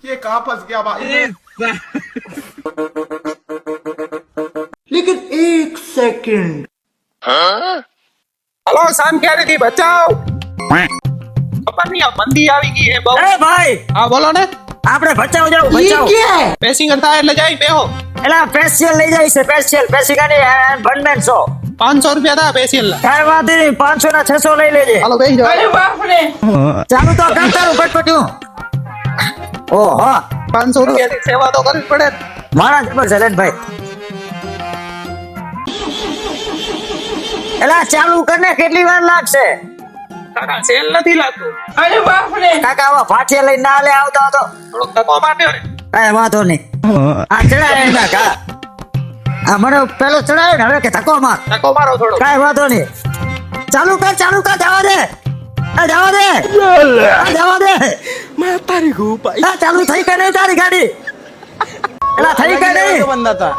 ये कहाँ फंस गया भाई। लेकिन एक सेकंड, હલો શામ ક્યારે થી બચાવ ખબર નહીં આ મંદી આવી ગઈ હે બહુ એ ભાઈ હા બોલો ને આપણે બચાવ જાવ ये બચાવ क्या है? પેસિંગર થાય એટલે જાય બેહો એલા ફેશિયલ લઈ જાય છે ફેશિયલ પેશિકાની બંડન 100 500 રૂપિયા થા પેશિયલ ના કાઈ વાંધો નહીં 500 ના 600 લઈ લેજે હાલો બેહી જાઓ अरे बाप रे, ચાલુ તો કરતારું પટપટ્યું ઓહો 500 રૂપિયા ની સેવા તો કરવી પડે ને. મારા જબર છે ભાઈ એલા ચાલુ કરને કેટલી વાર લાગશે કાકા સેલ નથી લાગતું अरे बाप रे, કાકા આવા ફાટિયા લઈને ના લે આવતા હતો થોડોક ધક્કો માર્યો ને કાઈ વાંધો નહીં આ ચડાય ના કા આ મને પેલો ચડાયો ને હવે કે ધક્કો માર ધક્કો મારો થોડો કાઈ વાંધો નહીં ચાલુ કર જવા દે આ જવા દે આ જવા દે मैं तारी को भाई આ ચાલુ થઈ કે નહીં તારી ગાડી એલા થઈ કે નહીં बंदा था।